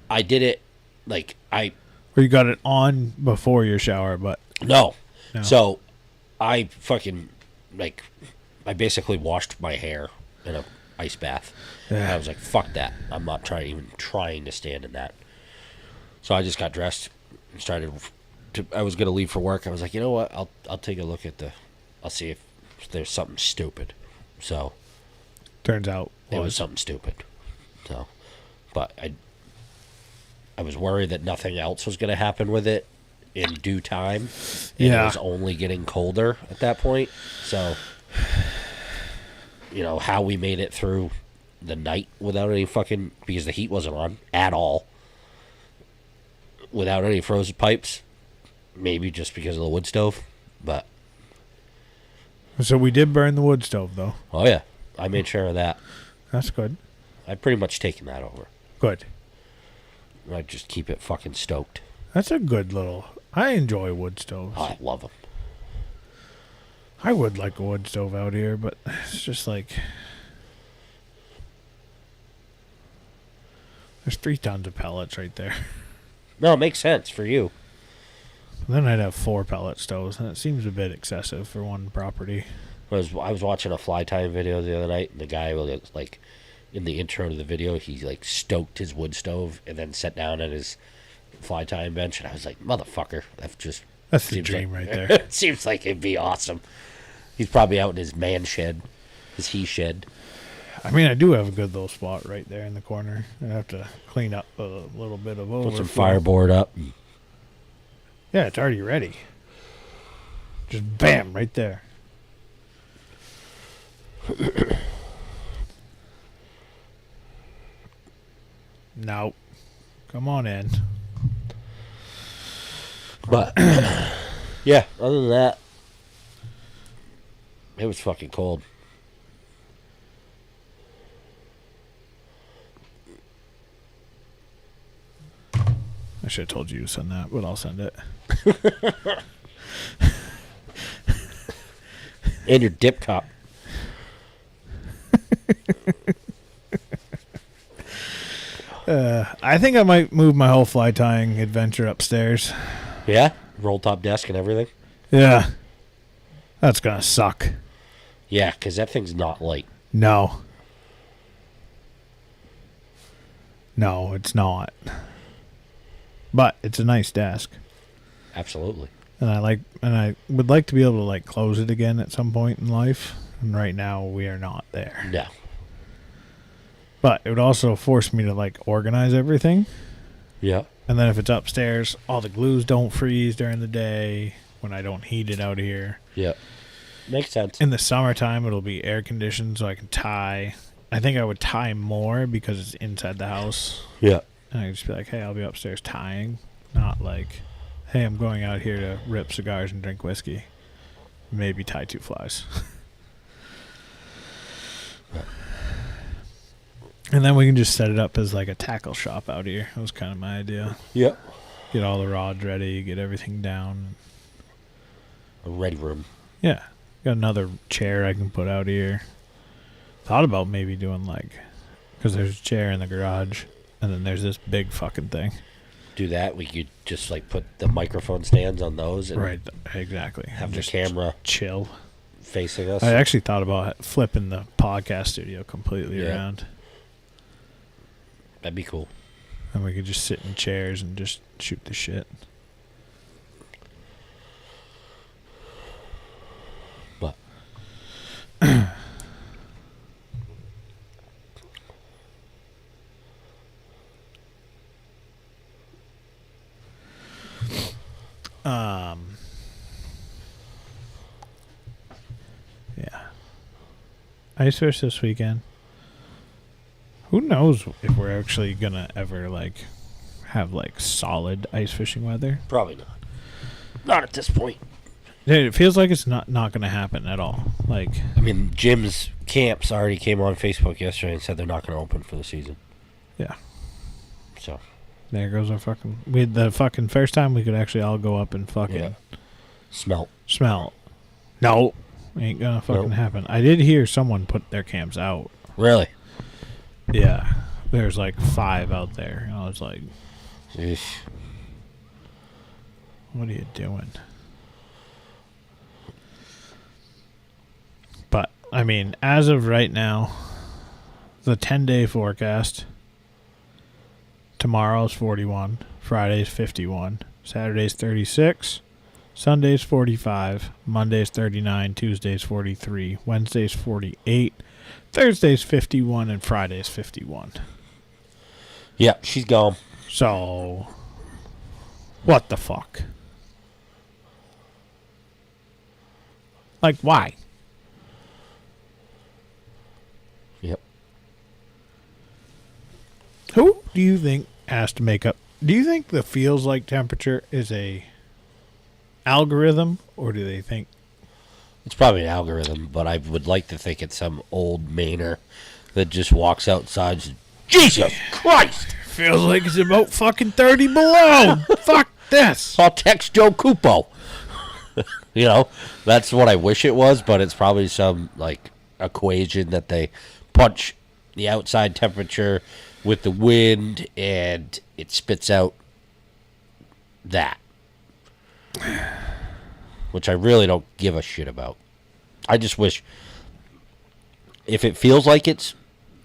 I did it Or you got it on before your shower, but... No. So, I basically washed my hair in a ice bath. Yeah. And I was like, fuck that. I'm not even trying to stand in that. So I just got dressed and started I was going to leave for work. I was like, you know what? I'll take a look at I'll see if there's something stupid. So. Turns out. It was something stupid. So. But I was worried that nothing else was going to happen with it in due time. And it was only getting colder at that point. So, how we made it through the night without any because the heat wasn't on at all. without any frozen pipes. Maybe just because of the wood stove, but So we did burn the wood stove, though. oh yeah, I made sure of that. That's good. I've pretty much taken that over. Good. I just keep it fucking stoked. That's a good little... I enjoy wood stoves. Oh, I love them. I would like a wood stove out here, but it's just like... There's 3 tons of pellets right there. No, it makes sense for you. Then I'd have 4 pellet stoves, and it seems a bit excessive for one property. I was watching a fly tying video the other night, and the guy was like, in the intro to the video, he like stoked his wood stove and then sat down at his fly tying bench, and I was like, motherfucker, that's the dream like, right there. It seems like it'd be awesome. He's probably out in his man shed, his he shed. I mean, I do have a good little spot right there in the corner. I have to clean up a little bit of overflow. Put some fireboard up. Yeah, it's already ready. Just bam, right there. No. Come on in. But, yeah, other than that, it was fucking cold. I should have told you to send that, but I'll send it. And your dip cup. I think I might move my whole fly tying adventure upstairs. Yeah? Roll top desk and everything? Yeah. That's going to suck. Yeah, because that thing's not light. No. No, it's not. But it's a nice desk. Absolutely. And I would like to be able to like close it again at some point in life. And right now we are not there. No. But it would also force me to like organize everything. Yeah. And then if it's upstairs, all the glues don't freeze during the day when I don't heat it out here. Yeah. Makes sense. In the summertime, it'll be air conditioned so I can tie. I think I would tie more because it's inside the house. Yeah. And I could just be like, hey, I'll be upstairs tying. Not like, hey, I'm going out here to rip cigars and drink whiskey. Maybe tie 2 flies. And then we can just set it up as like a tackle shop out here. That was kind of my idea. Yeah. Get all the rods ready, get everything down. A ready room. Yeah. Got another chair I can put out here. Thought about maybe doing like, because there's a chair in the garage, and then there's this big fucking thing. Do that. We could just like put the microphone stands on those. And Right, exactly. have the Just camera chill. facing us. I actually thought about flipping the podcast studio completely Yeah. around. That'd be cool. And we could just sit in chairs and just shoot the shit. But yeah. Ice fish this weekend. Who knows if we're actually gonna ever like have like solid ice fishing weather? probably not. Not at this point. Dude, it feels like it's not gonna happen at all. Like, I mean, Jim's camps already came on Facebook yesterday and said they're not going to open for the season. yeah, So there goes our fucking. We had the fucking first time we could actually all go up and fucking yeah, smelt. smell. No, ain't gonna fucking Nope. happen. I did hear someone put their camps out. Really? Yeah, there's like 5 out there. And I was like, Eesh. what are you doing? But, I mean, as of right now, the 10-day forecast, tomorrow's 41, Friday's 51, Saturday's 36, Sunday's 45, Monday's 39, Tuesday's 43, Wednesday's 48, Thursday's 51, and Friday's 51. Yeah, she's gone. So, what the fuck? Like, why? Yep. Who do you think has to make up Do you think the feels like temperature is a algorithm, or do they think It's probably an algorithm, but I would like to think it's some old Mainer that just walks outside and says, Jesus Christ! feels like it's about fucking 30 below? Fuck this. I'll text Joe Cupo. You know, that's what I wish it was, but it's probably some, like, equation that they punch the outside temperature with the wind, and it spits out that. Which I really don't give a shit about. I just wish, if it feels like it's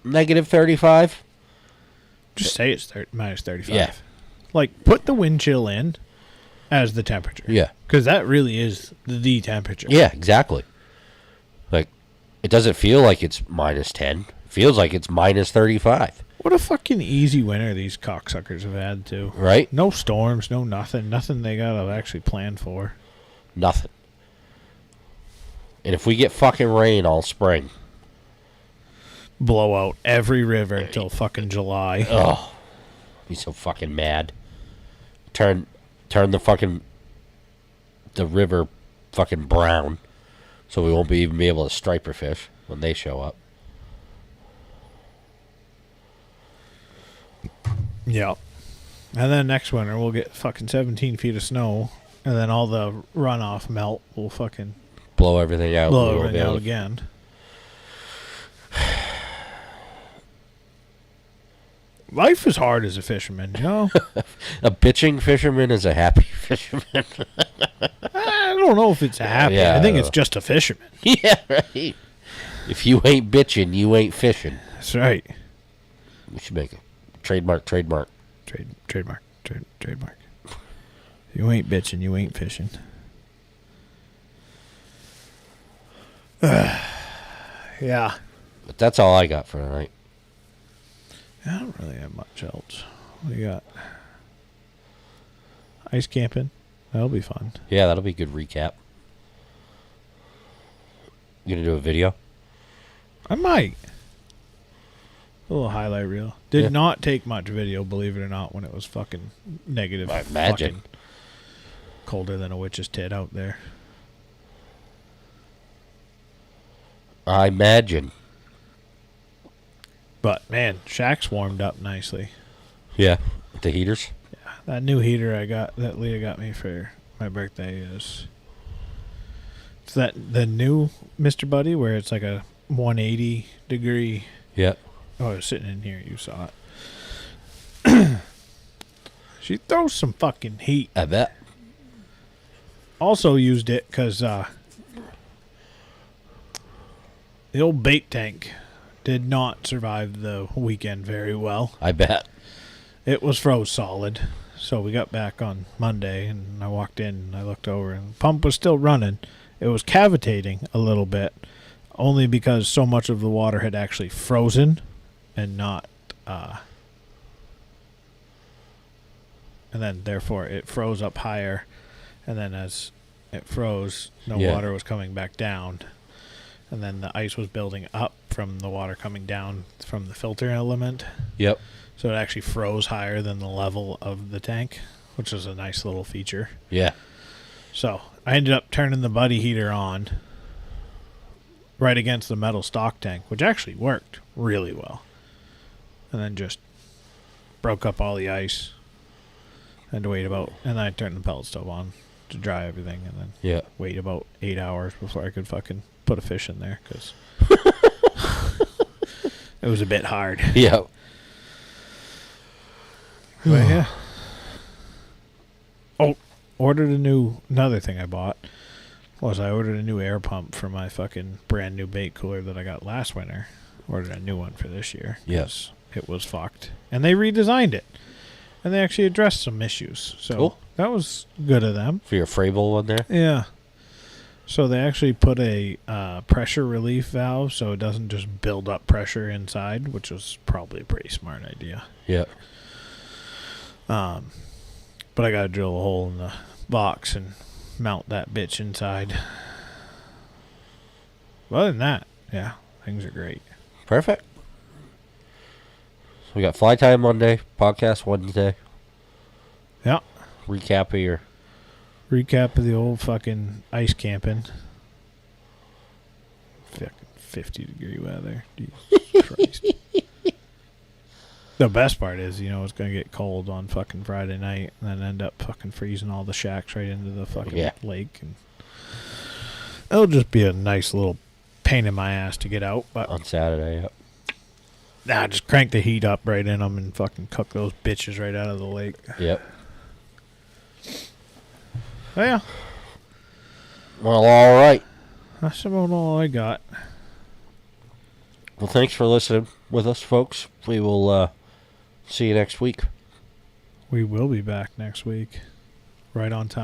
negative 35, Just say it's minus 35. Yeah. Like, put the wind chill in as the temperature. yeah. Because that really is the temperature. Yeah, exactly. Like, it doesn't feel like it's minus 10. It feels like it's minus 35. What a fucking easy winter these cocksuckers have had, too. Right? No storms, no nothing. Nothing they got to actually plan for. Nothing. And if we get fucking rain all spring, Blow out every river until fucking July. oh, be so fucking mad. Turn the river fucking brown, so we won't even be able to striper fish when they show up. Yeah. And then next winter we'll get fucking 17 feet of snow, and then all the runoff melt will fucking Blow everything out. blow We won't everything be able out to- again. Life is hard as a fisherman, you know? A bitching fisherman is a happy fisherman. I don't know if it's happy. Yeah, I think I it's know. just a fisherman. Yeah, right. If you ain't bitching, you ain't fishing. That's right. We should make a trademark. Trademark. You ain't bitching, you ain't fishing. Yeah. But that's all I got for tonight. I don't really have much else. We got ice camping. That'll be fun. Yeah, that'll be a good recap. You gonna do a video? I might. A little highlight reel. Did Yeah. not take much video, believe it or not, when it was fucking negative. I imagine. fucking colder than a witch's tit out there. I imagine. But man, Shaq's warmed up nicely. Yeah. With the heaters? That new heater I got that Leah got me for my birthday is it's the new Mr. Buddy where it's like a 180 degree. Yeah. Oh, I was sitting in here, you saw it. She throws some fucking heat. I bet. Also used it because the old bait tank did not survive the weekend very well. I bet. It was froze solid. So we got back on Monday, and I walked in, and I looked over, and the pump was still running. It was cavitating a little bit, only because so much of the water had actually frozen and not... and then, therefore, it froze up higher, and then as it froze, no Yeah. water was coming back down. And then the ice was building up from the water coming down from the filter element. Yep. So it actually froze higher than the level of the tank, which was a nice little feature. Yeah. So I ended up turning the buddy heater on right against the metal stock tank, which actually worked really well. And then just broke up all the ice. Had to wait about, and then I turned the pellet stove on to dry everything, and then Yeah. wait about 8 hours before I could fucking put a fish in there, because it was a bit hard. Yeah. But yeah. Oh, another thing I bought was I ordered a new air pump for my fucking brand new bait cooler that I got last winter. Ordered a new one for this year. Yes. It was fucked. And they redesigned it. And they actually addressed some issues. So Cool. that was good of them. For your Frable one there? Yeah. So they actually put a pressure relief valve so it doesn't just build up pressure inside, which was probably a pretty smart idea. Yeah. But I gotta drill a hole in the box and mount that bitch inside. But other than that, yeah, things are great. Perfect. So we got fly time Monday, podcast Wednesday. Yeah. Recap of your. Recap of the old fucking ice camping. Fucking 50-degree weather. Jesus Christ. The best part is, it's going to get cold on fucking Friday night and then end up fucking freezing all the shacks right into the fucking lake. And it'll just be a nice little pain in my ass to get out. But On Saturday, yep. Nah, just crank the heat up right in them and fucking cook those bitches right out of the lake. Yep. Oh, yeah. Well, all right. That's about all I got. Well, thanks for listening with us, folks. We will see you next week. We will be back next week. Right on time.